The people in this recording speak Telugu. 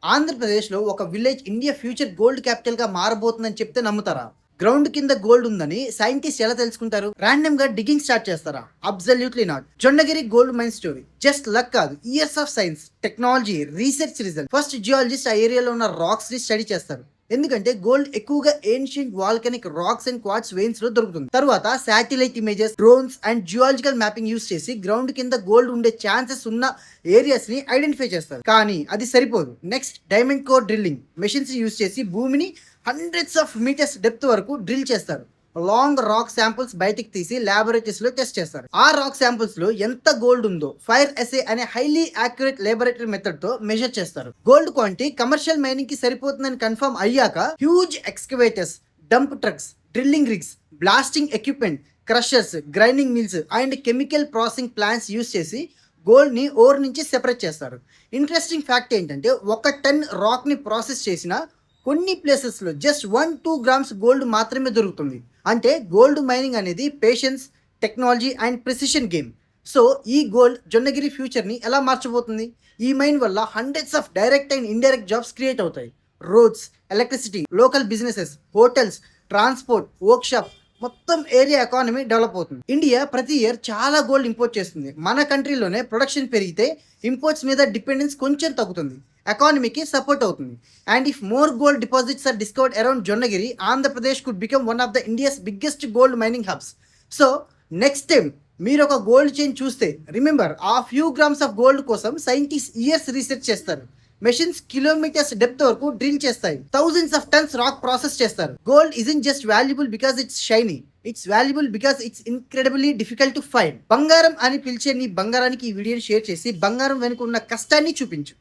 ఆంధ్రప్రదేశ్‌లో ఒక విలేజ్ ఇండియా ఫ్యూచర్ గోల్డ్ క్యాపిటల్‌గా మారబోతుందని చెప్తే నమ్ముతారా? గ్రౌండ్ కింద గోల్డ్ ఉందని సైంటిస్ట్ ఎలా తెలుసుకుంటారు? రాండమ్‌గా డిగ్గింగ్ స్టార్ట్ చేస్తారా? Absolutely not. Jonnagiri gold mine story just luck కాదు. Years of science, technology, research result. First geologist ఆ ఏరియాలో ఉన్న రాక్స్ ని స్టడీ చేస్తారు. ఎందుకంటే గోల్డ్ ఎక్కువగా ancient volcanic racks and quartz veins లో దొరుకుతుంది. తర్వాత satellite images, drones and geological mapping use చేసి గ్రౌండ్ కింద గోల్డ్ ఉండే ఛాన్సెస్ ఉన్న ఏరియాస్ ని ఐడెంటిఫై చేస్తారు. కానీ అది సరిపోదు. Next diamond core drilling machines use చేసి భూమిని హండ్రెడ్స్ ఆఫ్ మీటర్స్ డెప్త్ వరకు డ్రిల్ చేస్తారు. లాంగ్ రాక్ శాంపుల్స్ బయటికి తీసి ల్యాబొరేటరీస్ లో టెస్ట్ చేస్తారు. ఆ రాక్ శాంపుల్స్ లో ఎంత గోల్డ్ ఉందో ఫైర్ ఎస్ఏ అనే హైలీ యాక్యురేట్ లాబొరేటరీ మెథడ్ తో మెజర్ చేస్తారు. గోల్డ్ క్వాంటిటీ కమర్షియల్ మైనింగ్ కి సరిపోతుందని కన్ఫర్మ్ అయ్యాక huge excavators, dump trucks, drilling rigs, blasting equipment, crushers, grinding mills and chemical processing plants use చేసి గోల్డ్ ని ఓర్ నుంచి సెపరేట్ చేస్తారు. ఇంట్రెస్టింగ్ ఫ్యాక్ట్ ఏంటంటే 1 టన్ రాక్ ని ప్రాసెస్ చేసిన కొన్ని ప్లేసెస్లో జస్ట్ 1-2 గ్రామ్స్ గోల్డ్ మాత్రమే దొరుకుతుంది. అంటే గోల్డ్ మైనింగ్ అనేది patience, technology and precision game. So ఈ గోల్డ్ జొన్నగిరి ఫ్యూచర్ని ఎలా మార్చబోతుంది? ఈ మైన్ వల్ల hundreds of direct and indirect jobs create అవుతాయి. Roads, electricity, local businesses, hotels, transport, workshop, మొత్తం ఏరియా ఎకానమీ డెవలప్ అవుతుంది. ఇండియా ప్రతి ఇయర్ చాలా గోల్డ్ ఇంపోర్ట్ చేస్తుంది. మన కంట్రీలోనే ప్రొడక్షన్ పెరిగితే ఇంపోర్ట్స్ మీద డిపెండెన్స్ కొంచెం తగ్గుతుంది. ఎకానమీకి సపోర్ట్ అవుతుంది. And if more gold deposits are discovered around Jonnagiri, Andhra Pradesh could become one of the India's biggest gold mining hubs. So next time మీరు ఒక గోల్డ్ చైన్ చూస్తే రిమెంబర్, ఆ ఫ్యూ గ్రామ్స్ ఆఫ్ గోల్డ్ కోసం సైంటిస్ట్ ఇయర్స్ రీసెర్చ్ చేస్తారు. మెషిన్స్ కిలోమీటర్స్ డెప్త్ వరకు డ్రిల్ చేస్తాయి. Thousands of tons rock process చేస్తారు. Gold isn't just valuable because it's shiny, it's valuable because it's incredibly difficult to find. బంగారం అని పిలిచే నీ బంగారానికి ఈ వీడియోని షేర్ చేసి బంగారం వెనుక ఉన్న కష్టాన్ని చూపించు.